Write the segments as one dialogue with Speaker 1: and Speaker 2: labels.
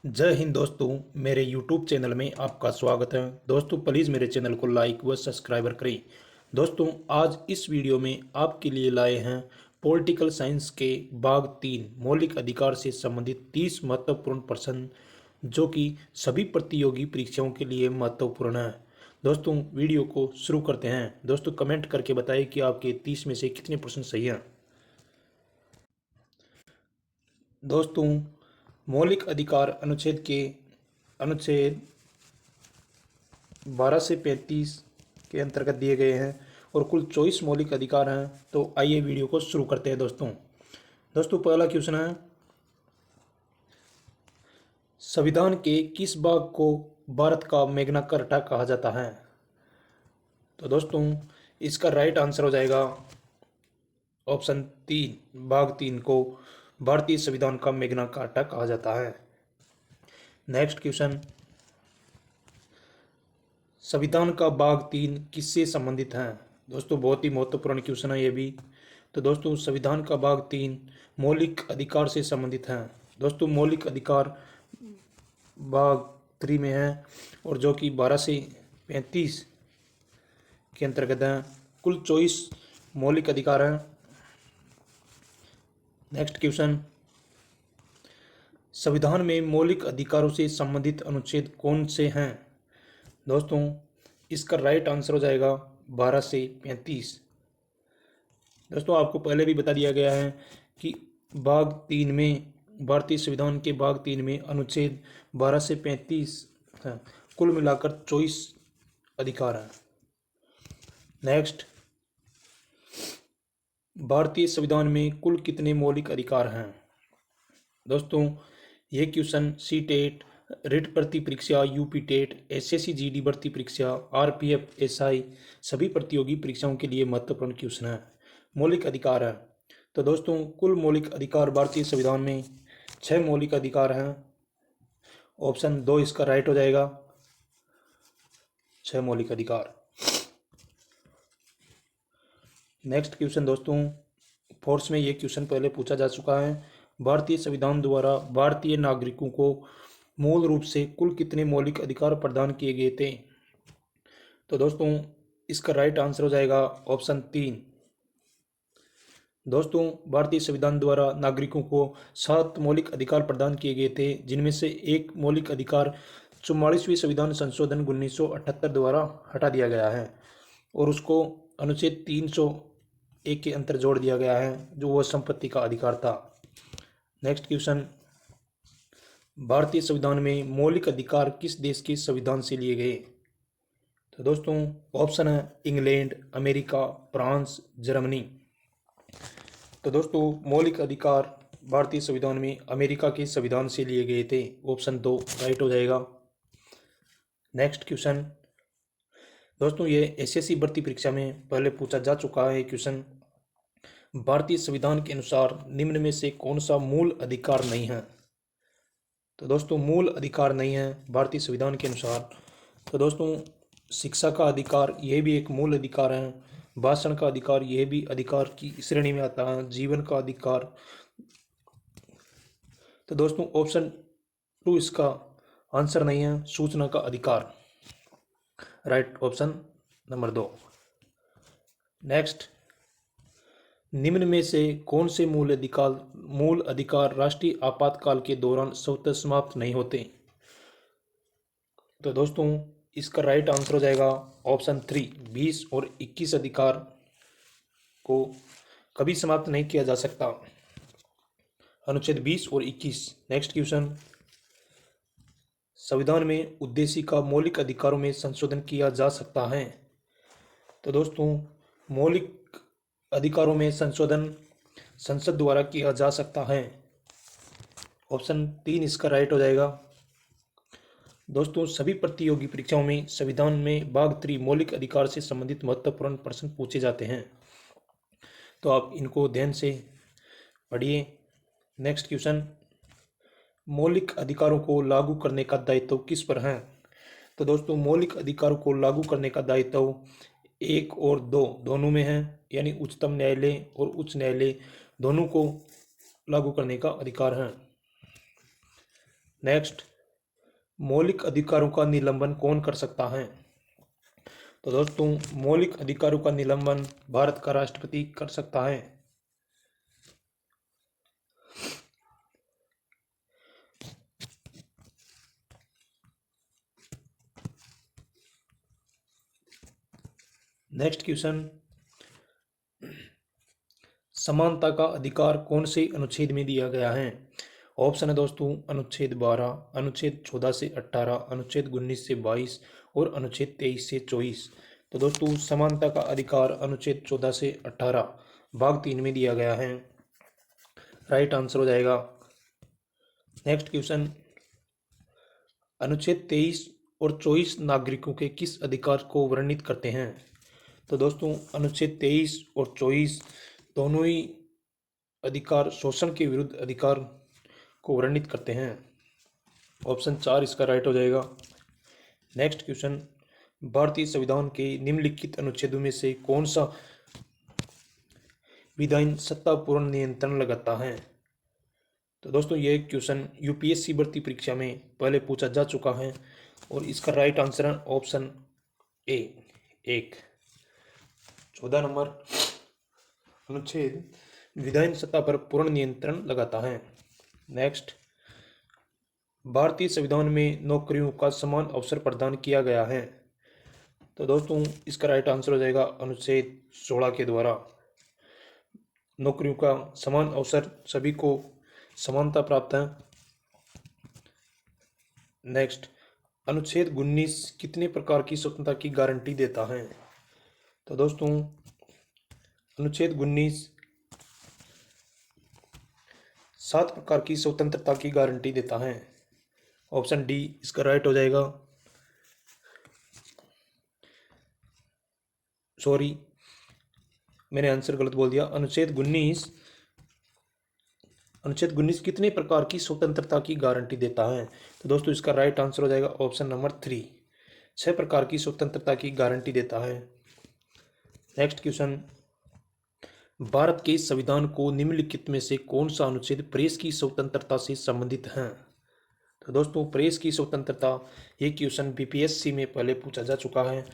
Speaker 1: जय हिंद दोस्तों, मेरे YouTube चैनल में आपका स्वागत है। दोस्तों प्लीज़ मेरे चैनल को लाइक व सब्सक्राइबर करें। दोस्तों आज इस वीडियो में आपके लिए लाए हैं पॉलिटिकल साइंस के भाग 3 मौलिक अधिकार से संबंधित 30 महत्वपूर्ण प्रश्न जो कि सभी प्रतियोगी परीक्षाओं के लिए महत्वपूर्ण है। दोस्तों वीडियो को शुरू करते हैं। दोस्तों कमेंट करके बताइए कि आपके 30 में से कितने प्रश्न सही हैं। दोस्तों मौलिक अधिकार अनुच्छेद 12 से 35 के अंतर्गत दिए गए हैं और कुल 24 मौलिक अधिकार हैं। तो आइए वीडियो को शुरू करते हैं। दोस्तों पहला क्वेश्चन है, संविधान के किस भाग को भारत का मैग्ना कार्टा कहा जाता है? तो दोस्तों इसका राइट आंसर हो जाएगा ऑप्शन 3, भाग 3 को भारतीय संविधान का मैग्ना कार्टा कहा जाता है। नेक्स्ट क्वेश्चन, संविधान का भाग 3 किससे संबंधित है? दोस्तों बहुत ही महत्वपूर्ण क्वेश्चन है ये भी। तो दोस्तों संविधान का भाग 3 मौलिक अधिकार से संबंधित है। दोस्तों मौलिक अधिकार भाग 3 में है और जो कि 12 से 35 के अंतर्गत है। कुल 24 मौलिक अधिकार हैं। नेक्स्ट क्वेश्चन, संविधान में मौलिक अधिकारों से संबंधित अनुच्छेद कौन से हैं? दोस्तों इसका राइट आंसर हो जाएगा 12 से 35। दोस्तों आपको पहले भी बता दिया गया है कि भाग 3 में, भारतीय संविधान के भाग 3 में अनुच्छेद 12 से 35 हैं। कुल मिलाकर 24 अधिकार हैं। नेक्स्ट, भारतीय संविधान में कुल कितने मौलिक अधिकार हैं? दोस्तों ये क्वेश्चन सी टेट, रिट भर्ती परीक्षा, यूपी टेट, एसएससी जीडी भर्ती परीक्षा, आरपीएफ, एसआई सभी प्रतियोगी परीक्षाओं के लिए महत्वपूर्ण क्वेश्चन है। मौलिक अधिकार है। तो दोस्तों कुल मौलिक अधिकार भारतीय संविधान में 6 मौलिक अधिकार हैं। ऑप्शन 2 इसका राइट हो जाएगा, 6 मौलिक अधिकार। नेक्स्ट क्वेश्चन दोस्तों, फोर्स में ये क्वेश्चन पहले पूछा जा चुका है। भारतीय संविधान द्वारा भारतीय नागरिकों को मूल रूप से कुल कितने मौलिक अधिकार प्रदान किए गए थे? तो दोस्तों इसका राइट आंसर हो जाएगा ऑप्शन 3। दोस्तों भारतीय संविधान द्वारा नागरिकों को 7 मौलिक अधिकार प्रदान किए गए थे, जिनमें से एक मौलिक अधिकार 44वीं संविधान संशोधन 1978 द्वारा हटा दिया गया है और उसको अनुच्छेद 301 के अंतर जोड़ दिया गया है, जो वह संपत्ति का अधिकार था। नेक्स्ट क्वेश्चन, भारतीय संविधान में मौलिक अधिकार किस देश के संविधान से लिए गए? तो दोस्तों ऑप्शन है इंग्लैंड, अमेरिका, फ्रांस, जर्मनी। तो दोस्तों मौलिक अधिकार भारतीय संविधान में अमेरिका के संविधान से लिए गए थे। ऑप्शन 2 राइट हो जाएगा। नेक्स्ट क्वेश्चन दोस्तों, ये एसएससी भर्ती परीक्षा में पहले पूछा जा चुका है क्वेश्चन। भारतीय संविधान के अनुसार निम्न में से कौन सा मूल अधिकार नहीं है? तो दोस्तों मूल अधिकार नहीं है भारतीय संविधान के अनुसार। तो दोस्तों शिक्षा का अधिकार यह भी एक मूल अधिकार है। भाषण का अधिकार यह भी अधिकार की श्रेणी में आता है। जीवन का अधिकार। तो दोस्तों ऑप्शन 2 इसका आंसर नहीं है, सूचना का अधिकार। Right option number 2। नेक्स्ट, निम्न में से कौन से मूल अधिकार राष्ट्रीय आपातकाल के दौरान स्वतः समाप्त नहीं होते? तो दोस्तों इसका राइट आंसर हो जाएगा ऑप्शन 3, 20 और 21 अधिकार को कभी समाप्त नहीं किया जा सकता। अनुच्छेद 20 और 21। नेक्स्ट क्वेश्चन, संविधान में उद्देश्य का मौलिक अधिकारों में संशोधन किया जा सकता है? तो दोस्तों मौलिक अधिकारों में संशोधन संसद द्वारा किया जा सकता है। ऑप्शन 3 इसका राइट हो जाएगा। दोस्तों सभी प्रतियोगी परीक्षाओं में संविधान में भाग 3 मौलिक अधिकार से संबंधित महत्वपूर्ण प्रश्न पूछे जाते हैं, तो आप इनको ध्यान से पढ़िए। नेक्स्ट क्वेश्चन, मौलिक अधिकारों को लागू करने का दायित्व किस पर है? तो दोस्तों मौलिक अधिकारों को लागू करने का दायित्व 1 और 2 दोनों में है, यानी उच्चतम न्यायालय और उच्च न्यायालय दोनों को लागू करने का अधिकार है। नेक्स्ट, मौलिक अधिकारों का निलंबन कौन कर सकता है? तो दोस्तों, मौलिक अधिकारों का निलंबन भारत का राष्ट्रपति कर सकता है। नेक्स्ट क्वेश्चन, समानता का अधिकार कौन से अनुच्छेद में दिया गया है? ऑप्शन है दोस्तों, अनुच्छेद 12, अनुच्छेद 14 से 18, अनुच्छेद 19 से 22 और अनुच्छेद 23 से 24। तो दोस्तों, समानता का अधिकार अनुच्छेद 14 से 18 भाग 3 में दिया गया है। राइट आंसर हो जाएगा। नेक्स्ट क्वेश्चन, अनुच्छेद 23 और 24 नागरिकों के किस अधिकार को वर्णित करते हैं? तो दोस्तों, अनुच्छेद 23 और 24 दोनों ही अधिकार शोषण के विरुद्ध अधिकार को वर्णित करते हैं। ऑप्शन 4 इसका राइट हो जाएगा। नेक्स्ट क्वेश्चन, भारतीय संविधान के निम्नलिखित अनुच्छेदों में से कौन सा विधायी सत्ता पूर्ण नियंत्रण लगाता है? तो दोस्तों, ये क्वेश्चन यूपीएससी भर्ती परीक्षा में पहले पूछा जा चुका है और इसका राइट आंसर है ऑप्शन ए 1। 14 नंबर अनुच्छेद विधायी सत्ता पर पूर्ण नियंत्रण लगाता है। नेक्स्ट, भारतीय संविधान में नौकरियों का समान अवसर प्रदान किया गया है। तो दोस्तों, इसका राइट आंसर हो जाएगा अनुच्छेद 16 के द्वारा नौकरियों का समान अवसर, सभी को समानता प्राप्त है। नेक्स्ट, अनुच्छेद 19 कितने प्रकार की स्वतंत्रता की गारंटी देता है? तो दोस्तों, अनुच्छेद 19 7 प्रकार की स्वतंत्रता की गारंटी देता है। ऑप्शन डी इसका राइट हो जाएगा। सॉरी, मैंने आंसर गलत बोल दिया। अनुच्छेद 19 कितने प्रकार की स्वतंत्रता की गारंटी देता है? तो दोस्तों, इसका राइट आंसर हो जाएगा ऑप्शन नंबर 3, 6 प्रकार की स्वतंत्रता की गारंटी देता है। नेक्स्ट क्वेश्चन, भारत के संविधान को निम्नलिखित में से कौन सा अनुच्छेद प्रेस की स्वतंत्रता से संबंधित है? तो दोस्तों, प्रेस की स्वतंत्रता ये क्वेश्चन बीपीएससी में पहले पूछा जा चुका है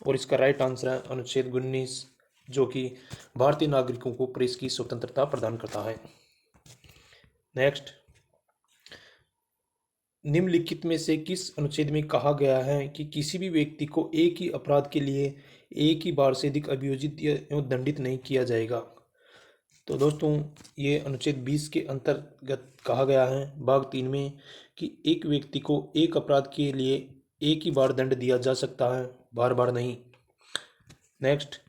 Speaker 1: और इसका राइट आंसर है अनुच्छेद 19, जो कि भारतीय नागरिकों को प्रेस की स्वतंत्रता प्रदान करता है। नेक्स्ट, निम्नलिखित में से किस अनुच्छेद में कहा गया है कि किसी भी व्यक्ति को एक ही अपराध के लिए एक ही बार से अधिक अभियोजित एवं दंडित नहीं किया जाएगा? तो दोस्तों, ये अनुच्छेद 20 के अंतर्गत कहा गया है भाग 3 में कि एक व्यक्ति को एक अपराध के लिए एक ही बार दंड दिया जा सकता है, बार बार नहीं। नेक्स्ट,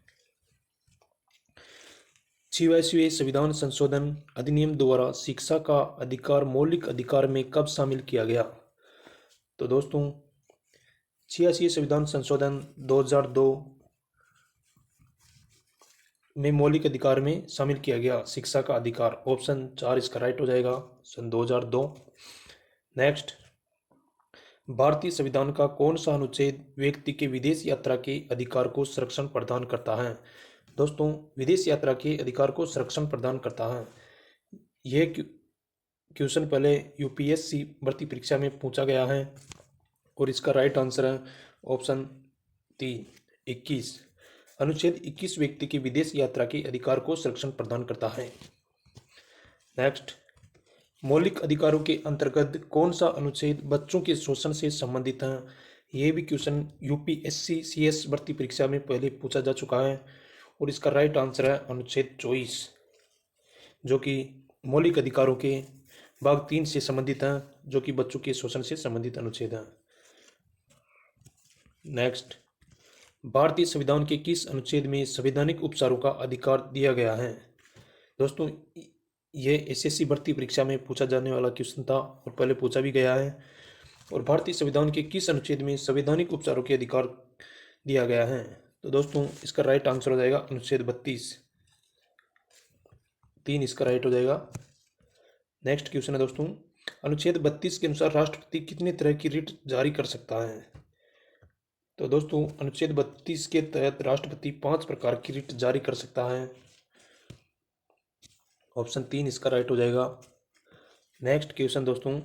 Speaker 1: 86वें संविधान संशोधन अधिनियम द्वारा शिक्षा का अधिकार मौलिक अधिकार में कब शामिल किया गया? तो दोस्तों, 86वें संविधान संशोधन 2002 में मौलिक अधिकार में शामिल किया गया शिक्षा का अधिकार। ऑप्शन 4 इसका राइट हो जाएगा, सन 2002। नेक्स्ट, भारतीय संविधान का कौन सा अनुच्छेद व्यक्ति के विदेश यात्रा के अधिकार को संरक्षण प्रदान करता है? दोस्तों, विदेश यात्रा के अधिकार को संरक्षण प्रदान करता है। यह क्वेश्चन पहले यूपीएससी भर्ती परीक्षा में पूछा गया है और इसका राइट आंसर है ऑप्शन 3 21। अनुच्छेद 21 व्यक्ति की विदेश यात्रा के अधिकार को संरक्षण प्रदान करता है। नेक्स्ट, मौलिक अधिकारों के अंतर्गत कौन सा अनुच्छेद बच्चों के शोषण से संबंधित है? यह भी क्वेश्चन यूपीएससी सीएस भर्ती परीक्षा में पहले पूछा जा चुका है और इसका राइट आंसर है अनुच्छेद 24, जो कि मौलिक अधिकारों के भाग 3 से संबंधित है, जो कि बच्चों के शोषण से संबंधित अनुच्छेद है। नेक्स्ट, भारतीय संविधान के किस अनुच्छेद में संवैधानिक उपचारों का अधिकार दिया गया है? दोस्तों, ये एसएससी भर्ती परीक्षा में पूछा जाने वाला क्वेश्चन था और पहले पूछा भी गया है। और भारतीय संविधान के किस अनुच्छेद में संवैधानिक उपचारों के अधिकार दिया गया है? तो दोस्तों, इसका राइट आंसर हो जाएगा अनुच्छेद 32, 3 इसका राइट हो जाएगा। नेक्स्ट क्वेश्चन है दोस्तों, अनुच्छेद 32 के अनुसार राष्ट्रपति कितने तरह की रिट जारी कर सकता है? तो दोस्तों, अनुच्छेद 32 के तहत राष्ट्रपति 5 प्रकार की रिट जारी कर सकता है। ऑप्शन 3 इसका राइट हो जाएगा। नेक्स्ट क्वेश्चन दोस्तों,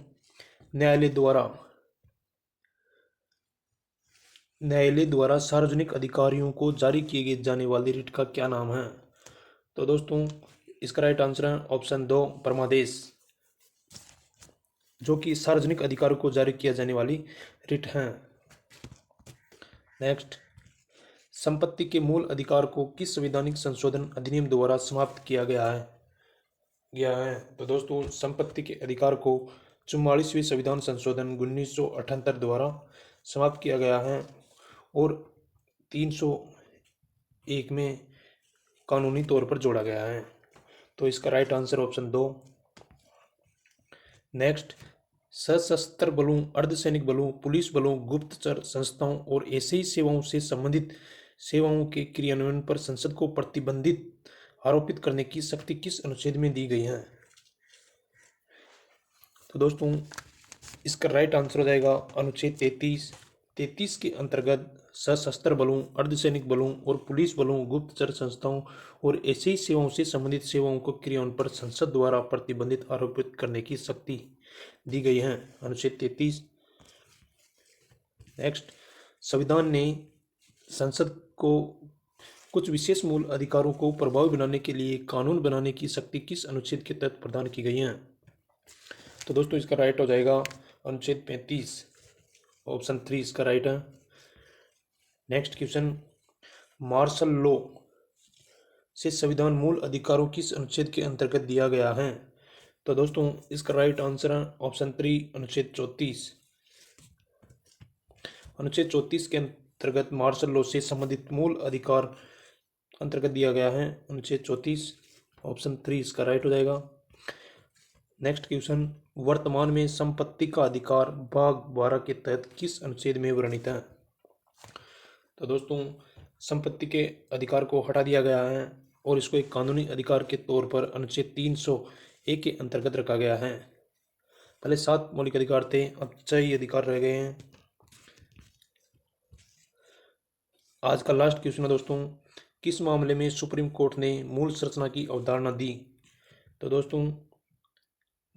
Speaker 1: न्यायालय द्वारा न्यायालय द्वारा सार्वजनिक अधिकारियों को जारी किए जाने वाली रिट का क्या नाम है? तो दोस्तों इसका राइट आंसर है ऑप्शन 2 परमादेश, जो कि सार्वजनिक अधिकारियों को जारी किया जाने वाली रिट है। नेक्स्ट, संपत्ति के मूल अधिकार को किस संवैधानिक संशोधन अधिनियम द्वारा समाप्त किया गया है? तो दोस्तों संपत्ति के अधिकार को 44वें संविधान संशोधन 1978 द्वारा समाप्त किया गया है और 301 में कानूनी तौर पर जोड़ा गया है। तो इसका राइट आंसर ऑप्शन 2। नेक्स्ट, सशस्त्र बलों, अर्धसैनिक बलों, पुलिस बलों, गुप्तचर संस्थाओं और ऐसी सेवाओं से संबंधित सेवाओं के क्रियान्वयन पर संसद को प्रतिबंधित आरोपित करने की शक्ति किस अनुच्छेद में दी गई है? तो दोस्तों इसका राइट आंसर हो जाएगा अनुच्छेद 33 के अंतर्गत सशस्त्र बलों, अर्धसैनिक बलों और पुलिस बलों, गुप्तचर संस्थाओं और ऐसी सेवाओं से संबंधित सेवाओं को क्रियान्वयन पर संसद द्वारा प्रतिबंधित आरोपित करने की शक्ति दी गई है, अनुच्छेद 33। नेक्स्ट, संविधान ने संसद को कुछ विशेष मूल अधिकारों को प्रभावी बनाने के लिए कानून बनाने की शक्ति किस अनुच्छेद के तहत प्रदान की गई है? तो दोस्तों इसका राइट हो जाएगा अनुच्छेद 35, ऑप्शन 3 इसका राइट है। नेक्स्ट क्वेश्चन, मार्शल लॉ से संविधान मूल अधिकारों किस अनुच्छेद के अंतर्गत दिया गया है? तो दोस्तों इसका राइट आंसर है ऑप्शन 3 अनुच्छेद 34। अनुच्छेद 34 के अंतर्गत मार्शल लॉ से संबंधित मूल अधिकार अंतर्गत दिया गया है, अनुच्छेद 34, ऑप्शन 3 इसका राइट हो जाएगा। नेक्स्ट क्वेश्चन, वर्तमान में संपत्ति का अधिकार भाग 12 के तहत किस अनुच्छेद में वर्णित है? तो दोस्तों संपत्ति के अधिकार को हटा दिया गया है और इसको एक कानूनी अधिकार के तौर पर अनुच्छेद 301 के अंतर्गत रखा गया है। पहले 7 मौलिक अधिकार थे, अब 6 ही अधिकार रह गए हैं। आज का लास्ट क्वेश्चन है दोस्तों, किस मामले में सुप्रीम कोर्ट ने मूल संरचना की अवधारणा दी? तो दोस्तों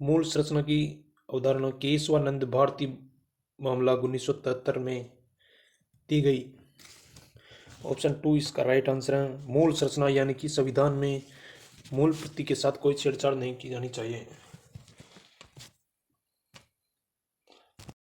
Speaker 1: मूल संरचना की अवधारणा केशवानंद भारती मामला 1973 में दी गई, ऑप्शन 2 इसका राइट आंसर है। मूल संरचना यानी कि संविधान में मूल प्रति के साथ कोई छेड़छाड़ नहीं की जानी चाहिए।